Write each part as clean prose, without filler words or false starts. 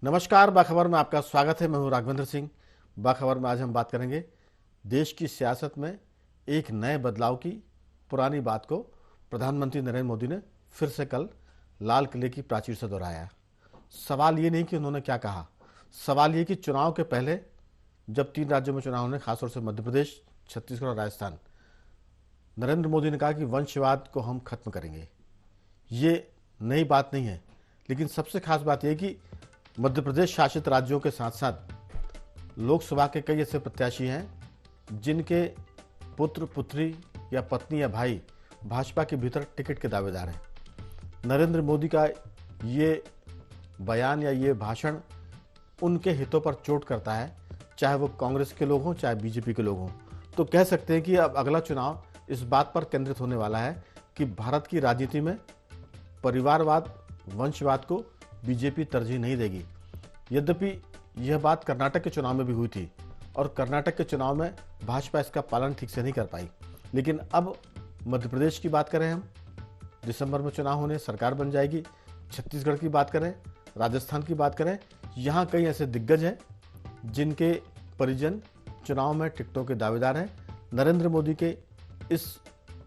नमस्कार, बाखबर में आपका स्वागत है। मैं हूं राघवेंद्र सिंह। बाखबर में आज हम बात करेंगे देश की सियासत में एक नए बदलाव की। पुरानी बात को प्रधानमंत्री नरेंद्र मोदी ने फिर से कल लाल किले की प्राचीर से दोहराया। सवाल ये नहीं कि उन्होंने क्या कहा, सवाल ये कि चुनाव के पहले जब 3 राज्यों में चुनाव होने, खासतौर से मध्य प्रदेश, छत्तीसगढ़ और राजस्थान, नरेंद्र मोदी ने कहा कि वंशवाद को हम खत्म करेंगे। ये नई बात नहीं है, लेकिन सबसे खास बात यह कि मध्य प्रदेश शासित राज्यों के साथ साथ लोकसभा के कई ऐसे प्रत्याशी हैं जिनके पुत्र, पुत्री या पत्नी या भाई भाजपा के भीतर टिकट के दावेदार हैं। नरेंद्र मोदी का ये बयान या ये भाषण उनके हितों पर चोट करता है, चाहे वो कांग्रेस के लोग हों चाहे बीजेपी के लोग हों। तो कह सकते हैं कि अब अगला चुनाव इस बात पर केंद्रित होने वाला है कि भारत की राजनीति में परिवारवाद, वंशवाद को बीजेपी तरजीह नहीं देगी। यद्यपि यह बात कर्नाटक के चुनाव में भी हुई थी और कर्नाटक के चुनाव में भाजपा इसका पालन ठीक से नहीं कर पाई, लेकिन अब मध्य प्रदेश की बात करें, हम दिसंबर में चुनाव होने, सरकार बन जाएगी। छत्तीसगढ़ की बात करें, राजस्थान की बात करें, यहाँ कई ऐसे दिग्गज हैं जिनके परिजन चुनाव में टिकटों के दावेदार हैं। नरेंद्र मोदी के इस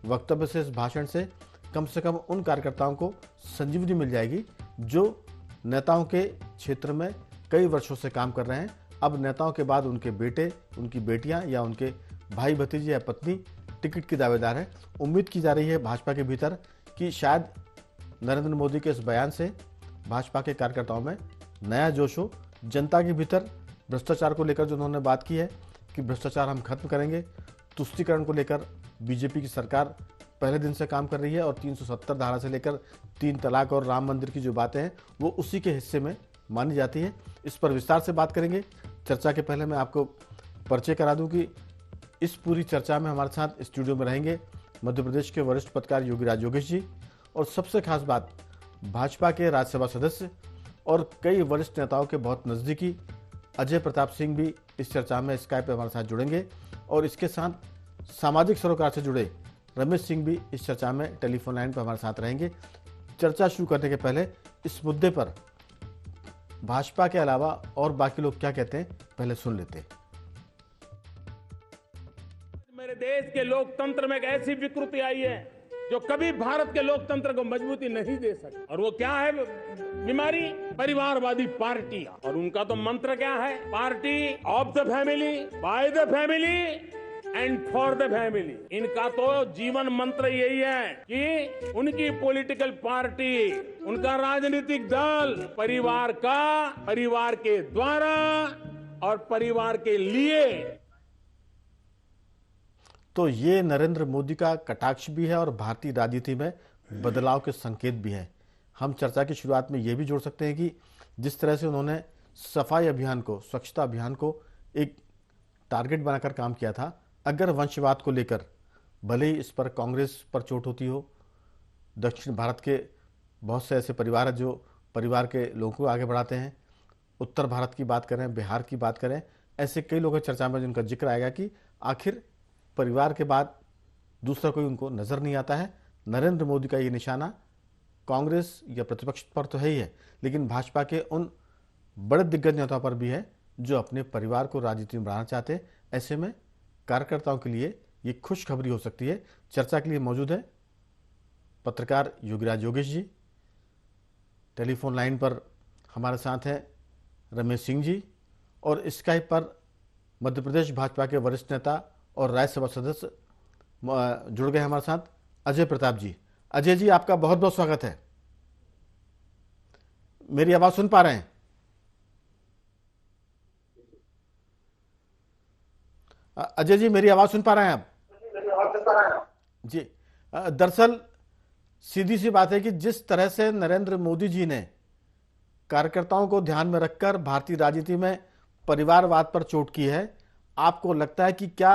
वक्तव्य से, इस भाषण से कम उन कार्यकर्ताओं को संजीवनी मिल जाएगी जो नेताओं के क्षेत्र में कई वर्षों से काम कर रहे हैं। अब नेताओं के बाद उनके बेटे, उनकी बेटियां या उनके भाई भतीजे या पत्नी टिकट की दावेदार है। उम्मीद की जा रही है भाजपा के भीतर कि शायद नरेंद्र मोदी के इस बयान से भाजपा के कार्यकर्ताओं में नया जोश हो। जनता के भीतर भ्रष्टाचार को लेकर जो उन्होंने बात की है कि भ्रष्टाचार हम खत्म करेंगे, तुष्टीकरण को लेकर बीजेपी की सरकार पहले दिन से काम कर रही है और 370 धारा से लेकर 3 तलाक और राम मंदिर की जो बातें हैं वो उसी के हिस्से में मानी जाती है। इस पर विस्तार से बात करेंगे। चर्चा के पहले मैं आपको परिचय करा दूं कि इस पूरी चर्चा में हमारे साथ स्टूडियो में रहेंगे मध्य प्रदेश के वरिष्ठ पत्रकार योगीराज योगेश जी, और सबसे खास बात भाजपा के राज्यसभा सदस्य और कई वरिष्ठ नेताओं के बहुत नज़दीकी अजय प्रताप सिंह भी इस चर्चा में स्काइप पर हमारे साथ जुड़ेंगे, और इसके साथ सामाजिक सरोकार से जुड़े रमेश सिंह भी इस चर्चा में टेलीफोन लाइन पर हमारे साथ रहेंगे। चर्चा शुरू करने के पहले इस मुद्दे पर भाजपा के अलावा और बाकी लोग क्या कहते हैं, पहले सुन लेते हैं। मेरे देश के लोकतंत्र में एक ऐसी विकृति आई है जो कभी भारत के लोकतंत्र को मजबूती नहीं दे सकी, और वो क्या है बीमारी? परिवारवादी पार्टियां। और उनका तो मंत्र क्या है? Party of the family, by the family and for the family. इनका तो जीवन मंत्र यही है कि उनकी पॉलिटिकल पार्टी, उनका राजनीतिक दल परिवार का, परिवार के द्वारा और परिवार के लिए। तो ये नरेंद्र मोदी का कटाक्ष भी है और भारतीय राजनीति में बदलाव के संकेत भी हैं। हम चर्चा की शुरुआत में ये भी जोड़ सकते हैं कि जिस तरह से उन्होंने सफाई अभियान को, स्वच्छता अभियान को एक टारगेट बनाकर काम किया था, अगर वंशवाद को लेकर भले ही इस पर कांग्रेस पर चोट होती हो, दक्षिण भारत के बहुत से ऐसे परिवार हैं जो परिवार के लोगों को आगे बढ़ाते हैं, उत्तर भारत की बात करें, बिहार की बात करें, ऐसे कई लोग चर्चा में जिनका जिक्र आएगा कि आखिर परिवार के बाद दूसरा कोई उनको नज़र नहीं आता है। नरेंद्र मोदी का ये निशाना कांग्रेस या प्रतिपक्ष पर तो है ही है, लेकिन भाजपा के उन बड़े दिग्गज नेताओं पर भी है जो अपने परिवार को राजनीति में बढ़ाना चाहते हैं। ऐसे में कार्यकर्ताओं के लिए ये खुशखबरी हो सकती है। चर्चा के लिए मौजूद है पत्रकार योगीराज योगेश जी, टेलीफोन लाइन पर हमारे साथ हैं रमेश सिंह जी, और स्काइप पर मध्य प्रदेश भाजपा के वरिष्ठ नेता और राज्यसभा सदस्य जुड़ गए हमारे साथ अजय प्रताप जी। अजय जी, आपका बहुत बहुत स्वागत है। मेरी आवाज सुन पा रहे हैं? अजय जी, मेरी आवाज सुन पा रहे हैं आप? जी, दरअसल सीधी सी बात है कि जिस तरह से नरेंद्र मोदी जी ने कार्यकर्ताओं को ध्यान में रखकर भारतीय राजनीति में परिवारवाद पर चोट की है, आपको लगता है कि क्या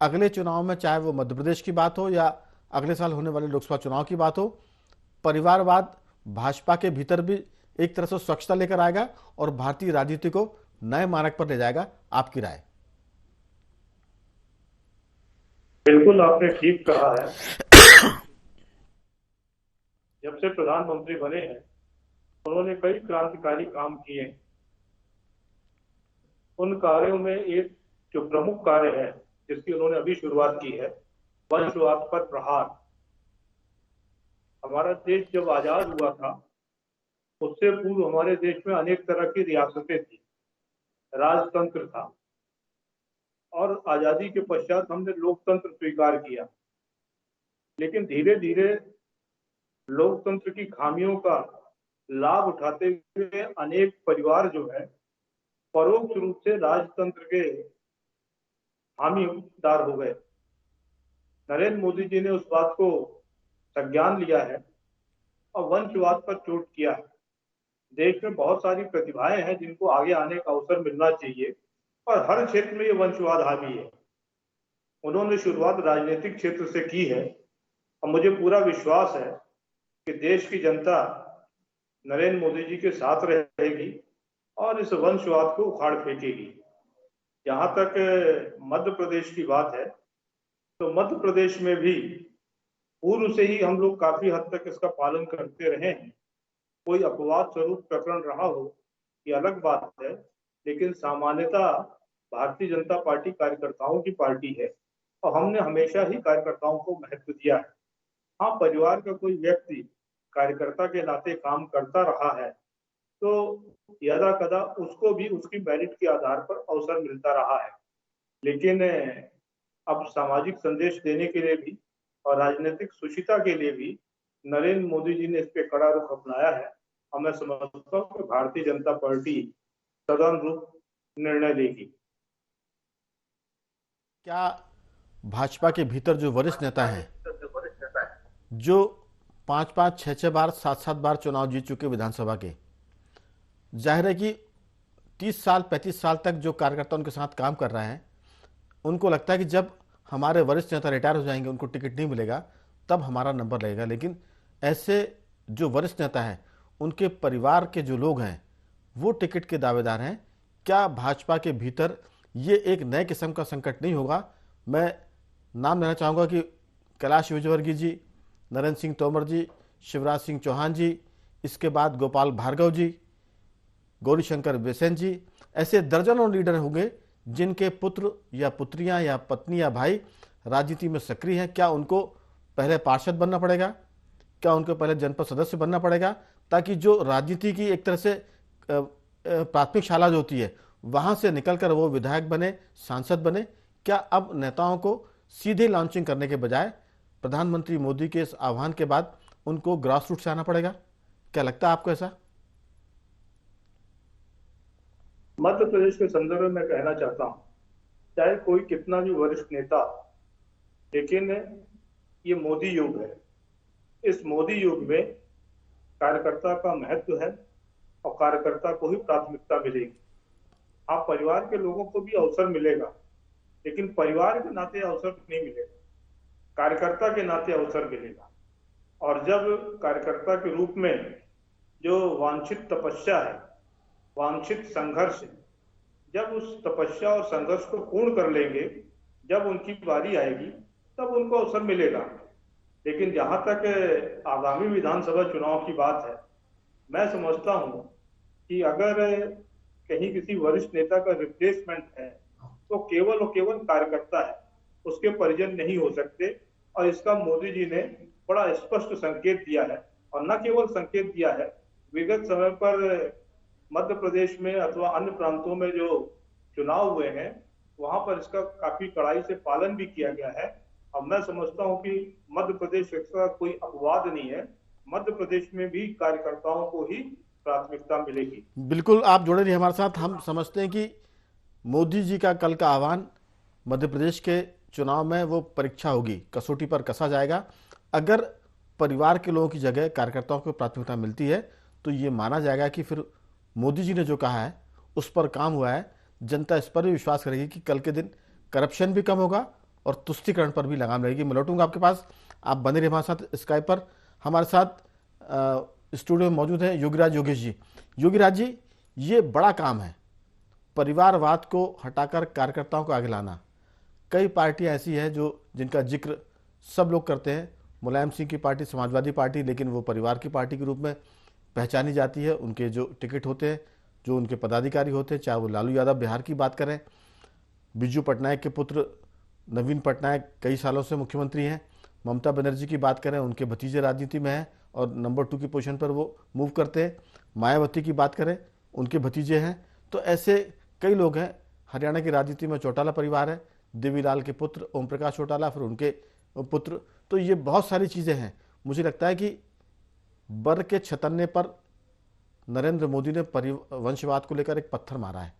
अगले चुनाव में, चाहे वो मध्य प्रदेश की बात हो या अगले साल होने वाले लोकसभा चुनाव की बात हो, परिवारवाद भाजपा के भीतर भी एक तरह से स्वच्छता लेकर आएगा और भारतीय राजनीति को नए मार्ग पर ले जाएगा? आपकी राय? बिल्कुल, आपने ठीक कहा है। जब से प्रधानमंत्री बने हैं उन्होंने कई क्रांतिकारी काम किए उन कार्यों में एक जो प्रमुख कार्य है जिसकी उन्होंने अभी शुरुआत की है, वंशवाद पर प्रहार। हमारा देश जब आजाद हुआ था, उससे पूर्व हमारे देश में अनेक तरह की रियासतें थी, राजतंत्र था, और आजादी के पश्चात हमने लोकतंत्र स्वीकार किया। लेकिन धीरे धीरे लोकतंत्र की खामियों का लाभ उठाते हुए अनेक परिवार जो है परोक्ष रूप से राजतंत्र के हामीदार हो गए। नरेंद्र मोदी जी ने उस बात को संज्ञान लिया है और वंशवाद पर चोट किया है। देश में बहुत सारी प्रतिभाएं हैं जिनको आगे आने का अवसर मिलना चाहिए, और हर क्षेत्र में ये वंशवाद हावी है। उन्होंने शुरुआत राजनीतिक क्षेत्र से की है, और मुझे पूरा विश्वास है कि देश की जनता नरेंद्र मोदी जी के साथ रहेगी और इस वंशवाद को उखाड़ फेंकेगी। जहां तक मध्य प्रदेश की बात है, तो मध्य प्रदेश में भी पूर्व से ही हम लोग काफी हद तक इसका पालन करते रहे हैं। कोई अपवाद स्वरूप प्रकरण रहा हो ये अलग बात है, लेकिन सामान्यतः भारतीय जनता पार्टी कार्यकर्ताओं की पार्टी है, और हमने हमेशा ही कार्यकर्ताओं को महत्व दिया है। हाँ, परिवार का कोई व्यक्ति कार्यकर्ता के नाते काम करता रहा है तो यदा कदा उसको भी उसकी मेरिट के आधार पर अवसर मिलता रहा है। लेकिन अब सामाजिक संदेश देने के लिए भी और राजनीतिक सुचिता के लिए भी नरेंद्र मोदी जी ने इस पे कड़ा रुख अपनाया है, और मैं समझता हूँ कि भारतीय जनता पार्टी सदनुरूप निर्णय लेगी। क्या भाजपा के भीतर जो वरिष्ठ नेता हैं, जो 5-5, 6-6 बार, 7-7 बार चुनाव जीत चुके विधानसभा के, जाहिर है कि 30 साल 35 साल तक जो कार्यकर्ता उनके साथ काम कर रहे हैं, उनको लगता है कि जब हमारे वरिष्ठ नेता रिटायर हो जाएंगे, उनको टिकट नहीं मिलेगा, तब हमारा नंबर लगेगा। लेकिन ऐसे जो वरिष्ठ नेता हैं, उनके परिवार के जो लोग हैं, वो टिकट के दावेदार हैं। क्या भाजपा के भीतर ये एक नए किस्म का संकट नहीं होगा? मैं नाम लेना चाहूँगा कि कैलाश विजयवर्गीय जी, नरेंद्र सिंह तोमर जी, शिवराज सिंह चौहान जी, इसके बाद गोपाल भार्गव जी, गौरीशंकर बिसेन जी, ऐसे दर्जनों लीडर होंगे जिनके पुत्र या पुत्रियां या पत्नी या भाई राजनीति में सक्रिय हैं। क्या उनको पहले पार्षद बनना पड़ेगा? क्या उनको पहले जनपद सदस्य बनना पड़ेगा, ताकि जो राजनीति की एक तरह से प्राथमिक शाला जो होती है, वहां से निकलकर वो विधायक बने, सांसद बने? क्या अब नेताओं को सीधे लॉन्चिंग करने के बजाय प्रधानमंत्री मोदी के इस आह्वान के बाद उनको ग्रास रूट से आना पड़ेगा? क्या लगता है आपको ऐसा? मध्य प्रदेश के संदर्भ में मैं कहना चाहता हूँ, चाहे कोई कितना भी वरिष्ठ नेता हो, लेकिन ये मोदी युग है। इस मोदी युग में कार्यकर्ता का महत्व है और कार्यकर्ता को ही प्राथमिकता मिलेगी। हाँ, परिवार के लोगों को भी अवसर मिलेगा, लेकिन परिवार के नाते अवसर नहीं मिलेगा, कार्यकर्ता के नाते अवसर मिलेगा। और जब कार्यकर्ता के रूप में जो वांछित तपस्या है, वांछित संघर्ष है, जब उस तपस्या और संघर्ष को पूर्ण कर लेंगे, जब उनकी बारी आएगी, तब उनको अवसर मिलेगा। लेकिन जहां तक आगामी विधानसभा चुनाव की बात है, मैं समझता हूं कि अगर कहीं किसी वरिष्ठ नेता का रिप्लेसमेंट है तो केवल और केवल कार्यकर्ता है, उसके परिजन नहीं हो सकते। और इसका मोदी जी ने बड़ा स्पष्ट संकेत दिया है, और न केवल संकेत दिया है, विगत समय पर मध्य प्रदेश में अथवा अन्य प्रांतों में जो चुनाव हुए हैं, वहां पर इसका काफी कड़ाई से पालन भी किया गया है। और मैं समझता हूं कि मध्य प्रदेश का कोई अपवाद नहीं है, मध्य प्रदेश में भी कार्यकर्ताओं को ही प्राथमिकता मिलेगी। बिल्कुल, आप जुड़े रहिए हमारे साथ। हम समझते हैं कि मोदी जी का कल का आह्वान मध्य प्रदेश के चुनाव में वो परीक्षा होगी, कसौटी पर कसा जाएगा। अगर परिवार के लोगों की जगह कार्यकर्ताओं को प्राथमिकता मिलती है, तो ये माना जाएगा कि फिर मोदी जी ने जो कहा है उस पर काम हुआ है। जनता इस पर भी विश्वास करेगी कि कल के दिन करप्शन भी कम होगा और तुष्टिकरण पर भी लगाम रहेगी। मैं लौटूंगा आपके पास, आप बने रहिए हमारे साथ स्काइप पर। हमारे साथ स्टूडियो में मौजूद हैं योगीराज योगेश जी। योगीराज जी, ये बड़ा काम है, परिवारवाद को हटाकर कार्यकर्ताओं को आगे लाना। कई पार्टियां ऐसी हैं जो जिनका जिक्र सब लोग करते हैं, मुलायम सिंह की पार्टी, समाजवादी पार्टी, लेकिन वो परिवार की पार्टी के रूप में पहचानी जाती है। उनके जो टिकट होते हैं जो उनके पदाधिकारी होते हैं, चाहे वो लालू यादव बिहार की बात करें, बिजू पटनायक के पुत्र नवीन पटनायक कई सालों से मुख्यमंत्री हैं, ममता बनर्जी की बात करें, उनके भतीजे राजनीति में हैं और नंबर 2 की पोजीशन पर वो मूव करते हैं, मायावती की बात करें, उनके भतीजे हैं। तो ऐसे कई लोग हैं। हरियाणा की राजनीति में चौटाला परिवार है, देवीलाल के पुत्र ओम प्रकाश चौटाला, फिर उनके पुत्र। तो ये बहुत सारी चीज़ें हैं। मुझे लगता है कि बर के छतन्ने पर नरेंद्र मोदी ने वंशवाद को लेकर एक पत्थर मारा है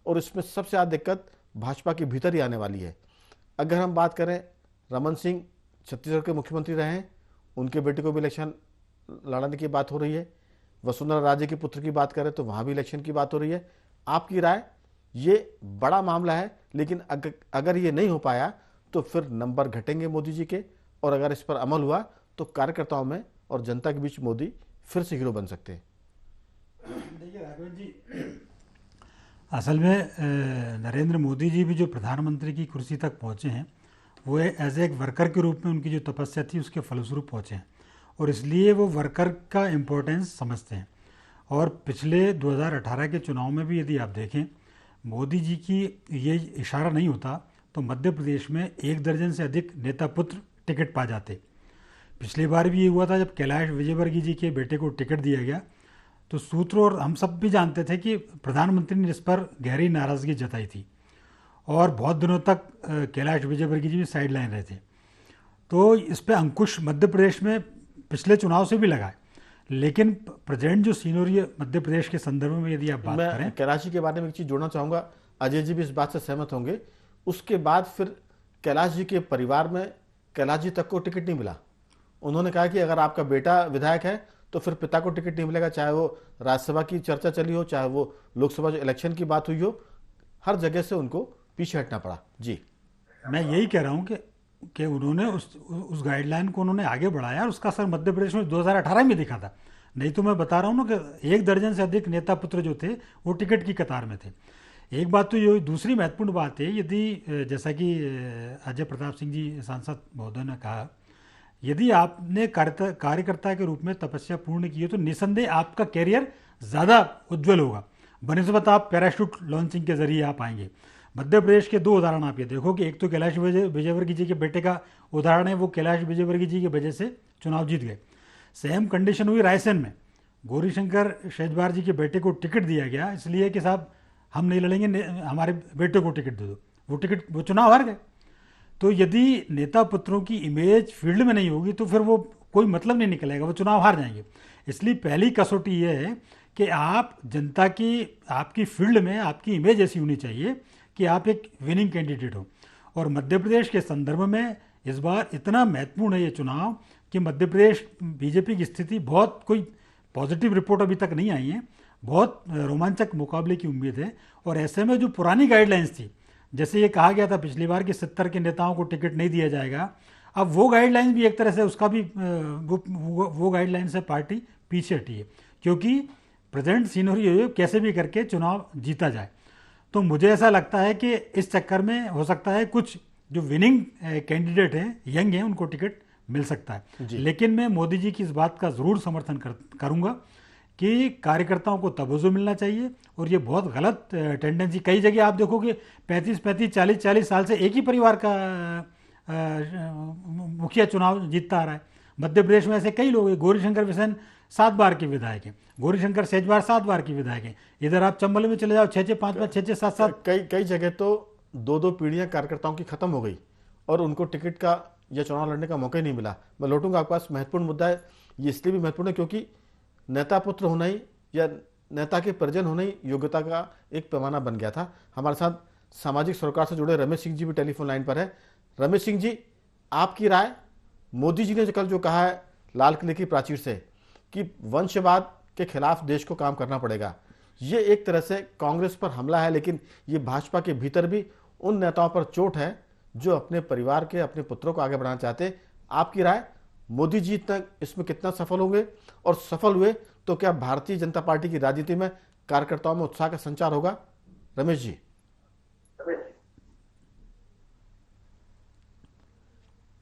और इसमें सबसे ज़्यादा दिक्कत भाजपा के भीतर ही आने वाली है। अगर हम बात करें, रमन सिंह छत्तीसगढ़ के मुख्यमंत्री रहे हैं, उनके बेटे को भी इलेक्शन लड़ाने की बात हो रही है। वसुंधरा राजे के पुत्र की बात करें तो वहाँ भी इलेक्शन की बात हो रही है। आपकी राय? ये बड़ा मामला है, लेकिन अगर ये नहीं हो पाया तो फिर नंबर घटेंगे मोदी जी के, और अगर इस पर अमल हुआ तो कार्यकर्ताओं में और जनता के बीच मोदी फिर से हीरो बन सकते हैं। देखिए राघवन जी, असल में नरेंद्र मोदी जी भी जो प्रधानमंत्री की कुर्सी तक पहुंचे हैं वो एज एक वर्कर के रूप में उनकी जो तपस्या थी उसके फलस्वरूप पहुंचे हैं, और इसलिए वो वर्कर का इम्पोर्टेंस समझते हैं। और पिछले 2018 के चुनाव में भी यदि आप देखें, मोदी जी की ये इशारा नहीं होता तो मध्य प्रदेश में 1 दर्जन से अधिक नेता पुत्र टिकट पा जाते। पिछली बार भी ये हुआ था जब कैलाश विजयवर्गीय जी के बेटे को टिकट दिया गया, तो सूत्र और हम सब भी जानते थे कि प्रधानमंत्री ने इस पर गहरी नाराज़गी जताई थी और बहुत दिनों तक कैलाश विजयवर्गीय जी भी साइड लाइन रहे थे। तो इस पर अंकुश मध्य प्रदेश में पिछले चुनाव से भी लगा है, लेकिन प्रेजेंट जो सीनोरियो मध्य प्रदेश के संदर्भ में यदि आप बात करें, मैं कैलाश जी के बारे में एक चीज़ जोड़ना चाहूँगा, अजय जी भी इस बात से सहमत होंगे। उसके बाद फिर कैलाश जी के परिवार में कैलाश जी तक को टिकट नहीं मिला। उन्होंने कहा कि अगर आपका बेटा विधायक है तो फिर पिता को टिकट नहीं मिलेगा, चाहे वो राज्यसभा की चर्चा चली हो, चाहे वो लोकसभा इलेक्शन की बात हुई हो, हर जगह से उनको पीछे हटना पड़ा। जी, मैं यही कह रहा हूँ कि उन्होंने उस गाइडलाइन को उन्होंने आगे बढ़ाया और उसका असर मध्य प्रदेश में 2018 में दिखा था। नहीं तो मैं बता रहा हूँ ना कि 1 दर्जन से अधिक नेता पुत्र जो थे वो टिकट की कतार में थे। एक बात तो ये, दूसरी महत्वपूर्ण बात है, यदि जैसा कि अजय प्रताप सिंह जी सांसद महोदय ने कहा, यदि आपने कार्यकर्ता के रूप में तपस्या पूर्ण की है तो निसंदेह आपका कैरियर ज़्यादा उज्जवल होगा बनिस्बत आप पैराशूट लॉन्चिंग के जरिए आप आएंगे। मध्य प्रदेश के 2 उदाहरण आप ये देखो कि एक तो कैलाश विजयवर्गीय जी के बेटे का उदाहरण है, वो कैलाश विजयवर्गीय जी की वजह से चुनाव जीत गए। सेम कंडीशन हुई रायसेन में, गौरीशंकर शेजवार जी के बेटे को टिकट दिया गया इसलिए कि साहब हम नहीं लड़ेंगे, हमारे बेटे को टिकट दे दो, वो चुनाव हार गए। तो यदि नेता पुत्रों की इमेज फील्ड में नहीं होगी तो फिर वो कोई मतलब नहीं निकलेगा, वो चुनाव हार जाएंगे। इसलिए पहली कसौटी ये है कि आप जनता की, आपकी फील्ड में आपकी इमेज ऐसी होनी चाहिए कि आप एक विनिंग कैंडिडेट हो। और मध्य प्रदेश के संदर्भ में इस बार इतना महत्वपूर्ण है ये चुनाव कि मध्य प्रदेश बीजेपी की स्थिति बहुत, कोई पॉजिटिव रिपोर्ट अभी तक नहीं आई है, बहुत रोमांचक मुकाबले की उम्मीद है। और ऐसे में जो पुरानी गाइडलाइंस थी, जैसे ये कहा गया था पिछली बार कि 70 के नेताओं को टिकट नहीं दिया जाएगा, अब वो गाइडलाइंस भी एक तरह से उसका भी वो गाइडलाइन से पार्टी पीछे हटी है, क्योंकि प्रेजेंट सीनोरियो कैसे भी करके चुनाव जीता जाए। तो मुझे ऐसा लगता है कि इस चक्कर में हो सकता है कुछ जो विनिंग कैंडिडेट हैं, यंग हैं, उनको टिकट मिल सकता है। लेकिन मैं मोदी जी की इस बात का ज़रूर समर्थन करूँगा कि कार्यकर्ताओं को तवज्जो मिलना चाहिए। और ये बहुत गलत टेंडेंसी, कई जगह आप देखोगे 35-35, 40-40 साल से एक ही परिवार का मुखिया चुनाव जीतता आ रहा है। मध्य प्रदेश में ऐसे कई लोग हैं, गौरीशंकर बिसेन 7 बार के विधायक हैं, गौरीशंकर शेजवार 7 बार के विधायक हैं। इधर आप चंबल में चले जाओ 6-6, 5-5, 6-6, 7-7, कई जगह तो 2-2 पीढ़ियां कार्यकर्ताओं की खत्म हो गई और उनको टिकट का या चुनाव लड़ने का मौका ही नहीं मिला। मैं लौटूंगा आपके पास। महत्वपूर्ण मुद्दा है ये, इसलिए भी महत्वपूर्ण है क्योंकि नेता पुत्र होना ही या नेता के परिजन होना ही योग्यता का एक पैमाना बन गया था। हमारे साथ सामाजिक सरोकार से जुड़े रमेश सिंह जी भी टेलीफोन लाइन पर है। रमेश सिंह जी, आपकी राय? मोदी जी ने कल जो कहा है लाल किले की प्राचीर से कि वंशवाद के खिलाफ देश को काम करना पड़ेगा, ये एक तरह से कांग्रेस पर हमला है, लेकिन ये भाजपा के भीतर भी उन नेताओं पर चोट है जो अपने परिवार के, अपने पुत्रों को आगे बढ़ाना चाहते हैं। आपकी राय, मोदी जी तक इसमें कितना सफल होंगे, और सफल हुए तो क्या भारतीय जनता पार्टी की राजनीति में कार्यकर्ताओं में उत्साह का संचार होगा? रमेश जी।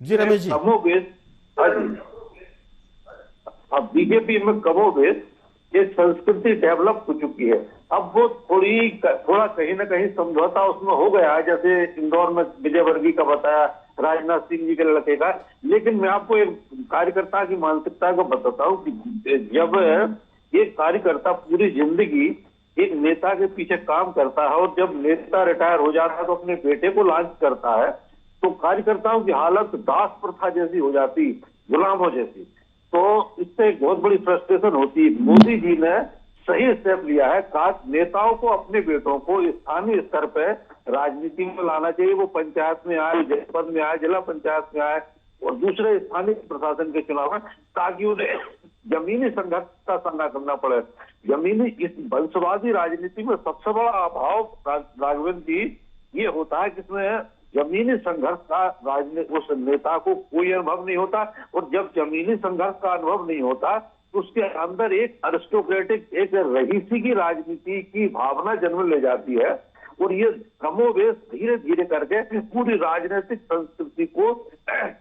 जी रमेश जी। कमोबेश अब बीजेपी में कमोबेश ये संस्कृति डेवलप हो चुकी है अब वो थोड़ा कहीं ना कहीं समझौता उसमें हो गया है, जैसे इंदौर में विजय वर्गीय का बताया, राजनाथ सिंह जी के लड़के का। लेकिन मैं आपको एक कार्यकर्ता की मानसिकता को बताता हूँ कि जब एक कार्यकर्ता पूरी जिंदगी एक नेता के पीछे काम करता है और जब नेता रिटायर हो जाता है तो अपने बेटे को लॉन्च करता है, तो कार्यकर्ताओं की हालत दास प्रथा जैसी हो जाती, गुलामों जैसी। तो इससे एक बहुत बड़ी फ्रस्ट्रेशन होती है। मोदी जी ने सही स्टेप लिया है। नेताओं को अपने बेटों को स्थानीय स्तर पर राजनीति में लाना चाहिए। वो पंचायत में आए, जनपद में आए, जिला पंचायत में आए और दूसरे स्थानीय प्रशासन के चुनाव में, ताकि उन्हें जमीनी संघर्ष का सामना करना पड़े। जमीनी इस वंशवादी राजनीति में सबसे बड़ा अभाव राघवेंद्र जी ये होता है कि इसमें जमीनी संघर्ष का उस नेता को कोई अनुभव नहीं होता। और जब जमीनी संघर्ष का अनुभव नहीं होता तो उसके अंदर एक अरिस्टोक्रेटिक, एक रईसी की राजनीति की भावना जन्म ले जाती है और ये कमोवेश धीरे धीरे करके पूरी राजनीतिक संस्कृति को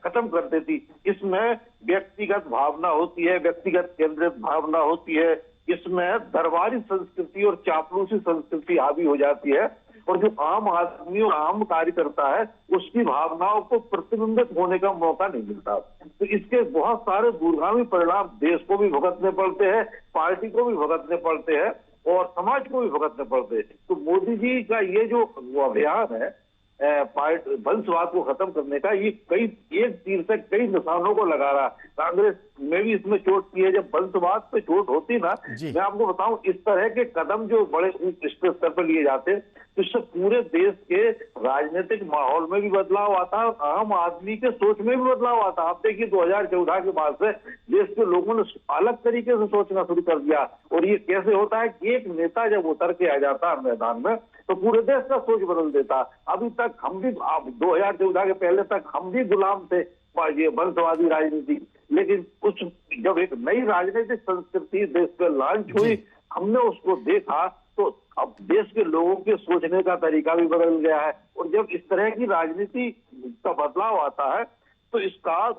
खत्म कर देती। इसमें व्यक्तिगत भावना होती है, व्यक्तिगत केंद्रित भावना होती है, इसमें दरबारी संस्कृति और चापलूसी संस्कृति हावी हो जाती है और जो आम आदमी और आम कार्यकर्ता है उसकी भावनाओं को प्रतिबिंबित होने का मौका नहीं मिलता। तो इसके बहुत सारे दूरगामी परिणाम देश को भी भुगतने पड़ते हैं, पार्टी को भी भुगतने पड़ते हैं और समाज को भी भुगतने पड़ते हैं। तो मोदी जी का ये जो अभियान है वंशवाद को खत्म करने का, ये एक तीर से कई निशानों को लगा रहा। कांग्रेस में भी इसमें चोट की है। जब वंशवाद पे चोट होती ना, मैं आपको बताऊं, इस तरह के कदम जो बड़े उच्च स्तर पर लिए जाते हैं तो इससे पूरे देश के राजनीतिक माहौल में भी बदलाव आता है, आम आदमी के सोच में भी बदलाव आता है। आप देखिए 2014 के बाद से देश के लोगों ने अलग तरीके से सोचना शुरू कर दिया। और ये कैसे होता है कि एक नेता जब उतर के आ जाता है मैदान में तो पूरे देश का सोच बदल देता। अभी तक हम भी 2014 के पहले तक हम भी गुलाम थे ये वंशवादी राजनीति, लेकिन कुछ जब एक नई राजनीतिक संस्कृति देश में लॉन्च हुई, हमने उसको देखा तो अब देश के लोगों के सोचने का तरीका भी बदल गया है। और जब इस तरह की राजनीति का बदलाव आता है तो इसका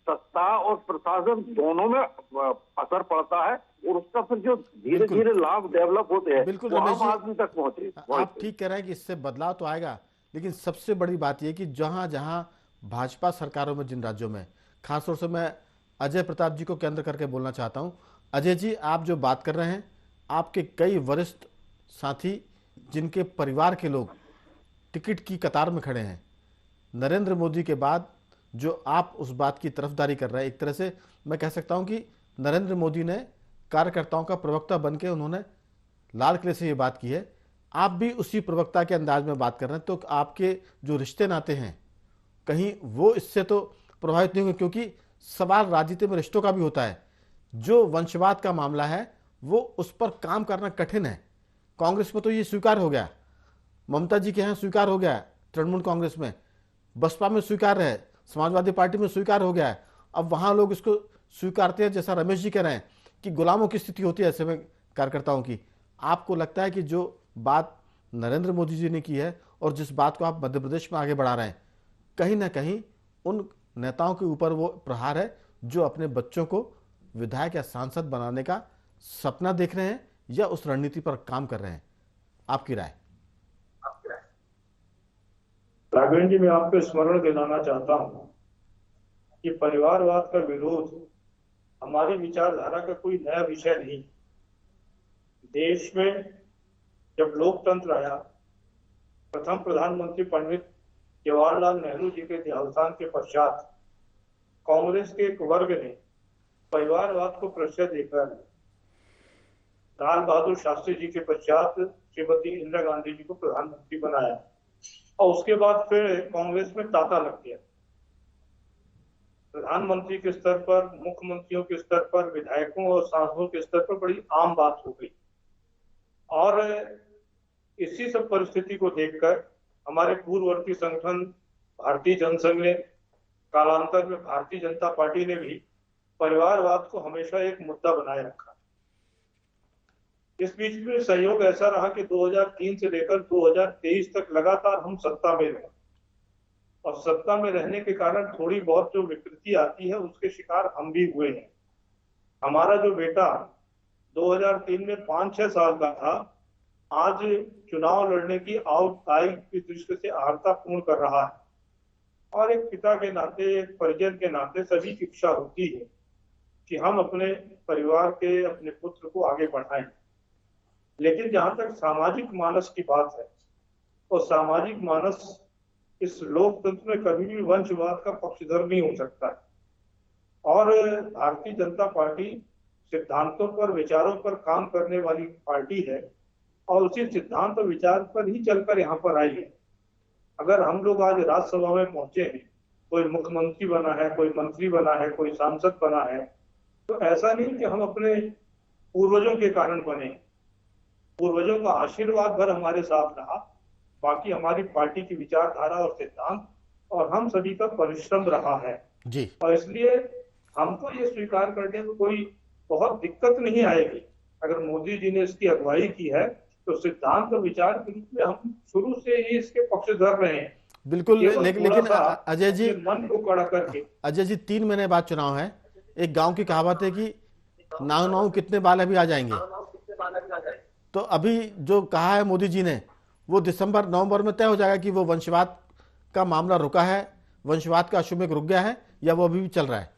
सत्ता और प्रशासन दोनों में असर पड़ता है और उसका फिर जो धीरे धीरे लाभ डेवलप होते हैं बिल्कुल वो रमेश आम जी, आदमी तक पहुंचे। आप ठीक कह रहे हैं कि इससे बदलाव तो आएगा, लेकिन सबसे बड़ी बात यह कि जहां जहां भाजपा सरकारों में, जिन राज्यों में, खासतौर से मैं अजय प्रताप जी को केंद्र करके बोलना चाहता हूं। अजय जी, आप जो बात कर रहे हैं, आपके कई वरिष्ठ साथी जिनके परिवार के लोग टिकट की कतार में खड़े हैं, नरेंद्र मोदी के बाद जो आप उस बात की तरफदारी कर रहे हैं, एक तरह से मैं कह सकता हूं कि नरेंद्र मोदी ने कार्यकर्ताओं का प्रवक्ता बनकर उन्होंने लाल किले से ये बात की है, आप भी उसी प्रवक्ता के अंदाज में बात कर रहे हैं, तो आपके जो रिश्ते नाते हैं कहीं वो इससे तो प्रभावित नहीं होंगे, क्योंकि सवाल राजनीति में रिश्तों का भी होता है। जो वंशवाद का मामला है वो उस पर काम करना कठिन है। कांग्रेस में तो ये स्वीकार हो गया, ममता जी के यहाँ स्वीकार हो गया है, तृणमूल कांग्रेस में, बसपा में स्वीकार है, समाजवादी पार्टी में स्वीकार हो गया है। अब वहां लोग इसको स्वीकारते हैं, जैसा रमेश जी कह रहे हैं कि गुलामों की स्थिति होती है ऐसे में कार्यकर्ताओं की। आपको लगता है कि जो बात नरेंद्र मोदी जी ने की है और जिस बात को आप मध्य प्रदेश में आगे बढ़ा रहे हैं, कहीं ना कहीं उन नेताओं के ऊपर वो प्रहार है जो अपने बच्चों को विधायक या सांसद बनाने का सपना देख रहे हैं या उस रणनीति पर काम कर रहे हैं? आपकी राय? राघवेंद्र जी, मैं आपको स्मरण दिलाना चाहता हूं कि परिवारवाद का विरोध हमारी विचारधारा का कोई नया विषय नहीं। देश में जब लोकतंत्र आया, प्रथम प्रधानमंत्री पंडित जवाहरलाल नेहरू जी के देहावसान के पश्चात कांग्रेस के एक वर्ग ने परिवारवाद को प्रश्रय देकर लाल बहादुर शास्त्री जी के पश्चात श्रीमती इंदिरा गांधी जी को प्रधानमंत्री बनाया और उसके बाद फिर कांग्रेस में तांता लग गया। प्रधानमंत्री के स्तर पर, मुख्यमंत्रियों के स्तर पर, विधायकों और सांसदों के स्तर पर बड़ी आम बात हो गई। और इसी सब परिस्थिति को देखकर हमारे पूर्ववर्ती संगठन भारतीय जनसंघ ने, कालांतर में भारतीय जनता पार्टी ने भी परिवारवाद को हमेशा एक मुद्दा बनाए रखा। इस बीच में सहयोग ऐसा रहा कि 2003 से लेकर 2023 तक लगातार हम सत्ता में रहे और सत्ता में रहने के कारण थोड़ी बहुत जो विकृति आती है उसके शिकार हम भी हुए हैं। हमारा जो बेटा 2003 में 5-6 साल का था, आज चुनाव लड़ने की आय की दृष्टि से आर्तापूर्ण कर रहा है। और एक पिता के नाते, एक परिजन के नाते सभी की इच्छा होती है कि हम अपने परिवार के, अपने पुत्र को आगे बढ़ाएं। लेकिन जहां तक सामाजिक मानस की बात है, और सामाजिक मानस इस लोकतंत्र में कभी भी वंशवाद का पक्षधर नहीं हो सकता है। और भारतीय जनता पार्टी सिद्धांतों पर, विचारों पर काम करने वाली पार्टी है, और उसी सिद्धांत और विचार पर ही चलकर यहाँ पर आई है। अगर हम लोग आज राज्यसभा में पहुंचे हैं, कोई मुख्यमंत्री बना है, कोई मंत्री बना है, कोई सांसद बना है, तो ऐसा नहीं कि हम अपने पूर्वजों के कारण बने। पूर्वजों का आशीर्वाद भर हमारे साथ रहा, बाकी हमारी पार्टी की विचारधारा और सिद्धांत और हम सभी का परिश्रम रहा है जी। और इसलिए हमको ये स्वीकार करने में कोई बहुत दिक्कत नहीं आएगी। अगर मोदी जी ने इसकी अगुवाई की है तो सिद्धांत और विचार के रूप में हम शुरू से ही इसके पक्षधर रहे हैं। बिल्कुल। लेकिन अजय जी, मन को कड़ा करके, अजय जी 3 महीने बाद चुनाव है। एक गांव की कहावत है कि नाव नाव कितने बाल अभी आ जाएंगे। तो अभी जो कहा है मोदी जी ने, वो दिसंबर नवंबर में तय हो जाएगा कि वो वंशवाद का मामला रुका है, वंशवाद का अशुभ रुक गया है, या वो अभी भी चल रहा है।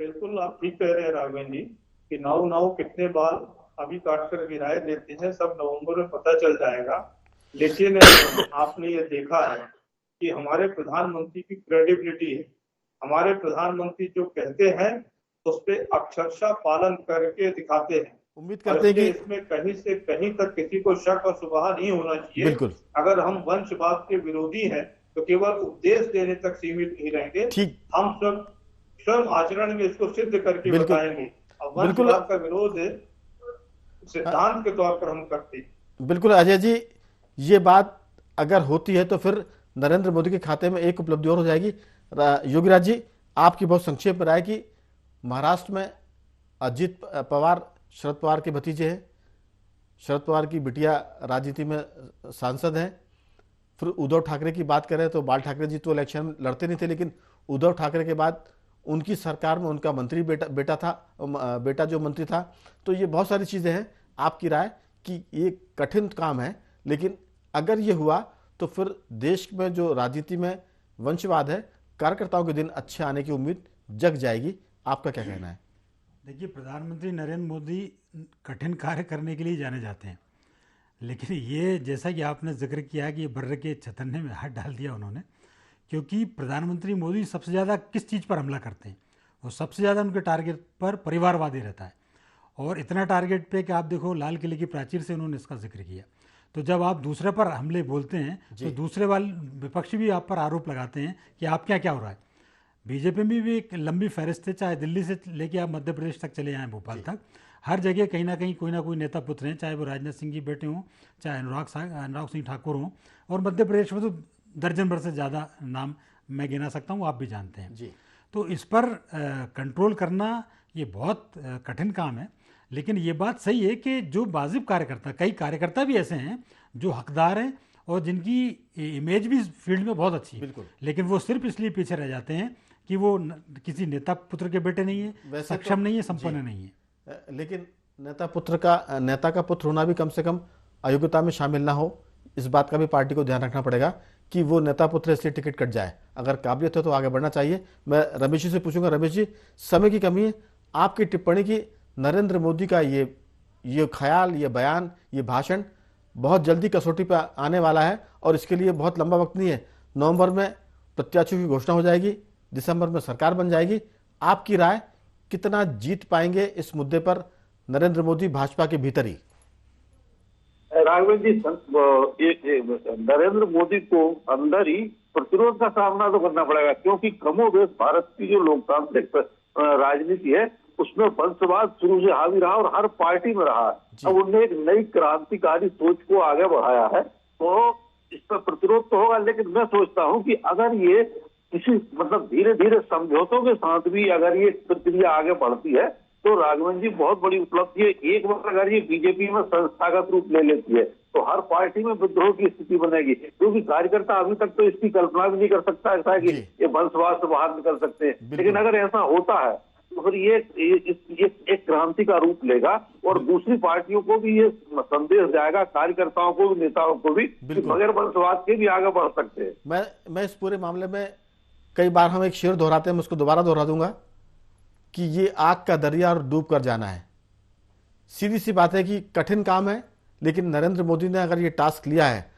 बिल्कुल आप ठीक कह रहे हैं राघवेंद्र जी कि नाव नाव कितने बाल अभी काट कर गिराए देते हैं, सब नवंबर में पता चल जाएगा। लेकिन आपने ये देखा है कि हमारे प्रधानमंत्री की क्रेडिबिलिटी है। हमारे प्रधानमंत्री जो कहते हैं उस पर अक्षरशः पालन करके दिखाते हैं। उम्मीद करते हैं कि इसमें कहीं से कहीं तक किसी को शक और शुबहा नहीं होना चाहिए। बिल्कुल। अगर हम वंशवाद के विरोधी हैं तो केवल उपदेश देने तक सीमित नहीं रहेंगे, ठीक, हम सब स्वयं आचरण में इसको सिद्ध करके बताएंगे। और वंशवाद का विरोध सिद्धांत के तौर पर हम करते हैं। बिल्कुल अजय जी, ये बात अगर होती है तो फिर नरेंद्र मोदी के खाते में एक उपलब्धि और हो जाएगी। योगीराज जी, आपकी बहुत संक्षेप में राय कि महाराष्ट्र में अजित पवार शरद पवार के भतीजे हैं, शरद पवार की बिटिया राजनीति में सांसद हैं। फिर उद्धव ठाकरे की बात करें तो बाल ठाकरे जी तो इलेक्शन लड़ते नहीं थे, लेकिन उद्धव ठाकरे के बाद उनकी सरकार में उनका मंत्री बेटा जो मंत्री था। तो ये बहुत सारी चीज़ें हैं। आपकी राय कि ये कठिन काम है, लेकिन अगर ये हुआ तो फिर देश में जो राजनीति में वंशवाद है, कार्यकर्ताओं के दिन अच्छे आने की उम्मीद जग जाएगी। आपका क्या कहना है? देखिए, प्रधानमंत्री नरेंद्र मोदी कठिन कार्य करने के लिए जाने जाते हैं, लेकिन ये जैसा कि आपने जिक्र किया कि बर्र के छतन्ने में हाथ डाल दिया उन्होंने, क्योंकि प्रधानमंत्री मोदी सबसे ज़्यादा किस चीज़ पर हमला करते हैं? वो सबसे ज़्यादा उनके टारगेट पर परिवारवादी रहता है। और इतना टारगेट पे कि आप देखो, लाल किले की प्राचीर से उन्होंने इसका जिक्र किया। तो जब आप दूसरे पर हमले बोलते हैं तो दूसरे वाले विपक्षी भी आप पर आरोप लगाते हैं कि आप क्या क्या हो रहा है। बीजेपी में भी एक लंबी फहरिस्त है, चाहे दिल्ली से लेके आप मध्य प्रदेश तक चले जाएँ, भोपाल तक, हर जगह कहीं ना कहीं कोई ना कोई नेता पुत्र हैं, चाहे वो राजनाथ सिंह जी बेटे हों, चाहे अनुराग सिंह ठाकुर हों। और मध्य प्रदेश में तो दर्जन भर से ज़्यादा नाम मैं गिना सकता हूँ, आप भी जानते हैं जी। तो इस पर कंट्रोल करना ये बहुत कठिन काम है। लेकिन ये बात सही है कि जो वाजिब कार्यकर्ता, कई कार्यकर्ता भी ऐसे हैं जो हकदार हैं और जिनकी इमेज भी फील्ड में बहुत अच्छी है, लेकिन वो सिर्फ इसलिए पीछे रह जाते हैं कि वो किसी नेता पुत्र के बेटे नहीं है, सक्षम नहीं है, संपन्न नहीं है। लेकिन नेता का पुत्र होना भी कम से कम अयोग्यता में शामिल ना हो, इस बात का भी पार्टी को ध्यान रखना पड़ेगा कि वो नेता पुत्र इसलिए टिकट कट जाए। अगर काबिलियत है तो आगे बढ़ना चाहिए। मैं रमेश जी से पूछूंगा। रमेश जी, समय की कमी है, आपकी टिप्पणी की नरेंद्र मोदी का ये ख्याल, ये बयान, ये भाषण बहुत जल्दी कसौटी पर आने वाला है और इसके लिए बहुत लंबा वक्त नहीं है। नवंबर में प्रत्याशियों की घोषणा हो जाएगी, दिसंबर में सरकार बन जाएगी। आपकी राय, कितना जीत पाएंगे इस मुद्दे पर नरेंद्र मोदी भाजपा के भीतर ही? राघवेंद्र जी, नरेंद्र मोदी को अंदर ही प्रतिरोध का सामना तो करना पड़ेगा, क्योंकि कमोबेश भारत की जो लोकतांत्रिक राजनीति है उसमें वंशवाद शुरू से हावी रहा और हर पार्टी में रहा है। अब उन्होंने एक नई क्रांतिकारी सोच को आगे बढ़ाया है, तो इस पर प्रतिरोध तो होगा। लेकिन मैं सोचता हूं कि अगर ये किसी धीरे धीरे समझौतों के साथ भी अगर ये प्रक्रिया आगे बढ़ती है तो राघवेंद्र जी बहुत बड़ी उपलब्धि है। एक बार अगर ये बीजेपी में संस्थागत रूप ले लेती है तो हर पार्टी में विद्रोह की स्थिति बनेगी, क्योंकि कार्यकर्ता अभी तक तो इसकी कल्पना भी नहीं कर सकता ऐसा कि ये वंशवाद से बाहर निकल सकते हैं। लेकिन अगर ऐसा होता है तो फिर ये एक क्रांति का रूप लेगा और दूसरी पार्टियों को भी ये संदेश जाएगा, कार्यकर्ताओं को भी, नेताओं को भी, कि बगैर वंशवाद के भी आगे बढ़ सकते हैं। मैं इस पूरे मामले में कई बार हम एक शेर दोहराते हैं, मैं उसको दोबारा दोहरा दूंगा कि ये आग का दरिया और डूब कर जाना है। सीधी सी बात है कि कठिन काम है, लेकिन नरेंद्र मोदी ने अगर ये टास्क लिया है,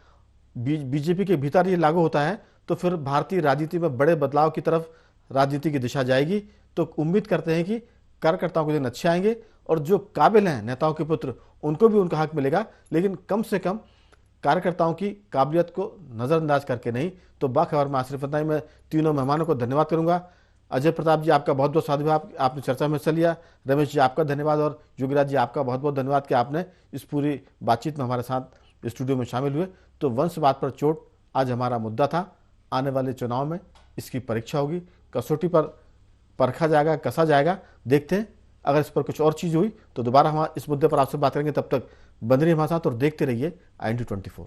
बीजेपी के भीतर ये लागू होता है, तो फिर भारतीय राजनीति में बड़े बदलाव की तरफ राजनीति की दिशा जाएगी। तो उम्मीद करते हैं कि कार्यकर्ताओं के दिन अच्छे आएंगे और जो काबिल हैं नेताओं के पुत्र, उनको भी उनका हक मिलेगा, लेकिन कम से कम कार्यकर्ताओं की काबिलियत को नजरअंदाज करके नहीं। तो बाखबर में सिर्फ इतना ही। मैं तीनों मेहमानों को धन्यवाद करूंगा। अजय प्रताप जी, आपका बहुत बहुत साधुवाद, आपने चर्चा में हिस्सा लिया। रमेश जी, आपका धन्यवाद, और योगीराज जी, आपका बहुत बहुत धन्यवाद कि आपने इस पूरी बातचीत में हमारे साथ स्टूडियो में शामिल हुए। तो वंशवाद पर चोट आज हमारा मुद्दा था। आने वाले चुनाव में इसकी परीक्षा होगी, कसौटी पर परखा जाएगा, कसा जाएगा। देखते हैं, अगर इस पर कुछ और चीज़ हुई तो दोबारा हम इस मुद्दे पर आपसे बात करेंगे। तब तक बंद रहिए हमारे साथ और देखते रहिए IND24।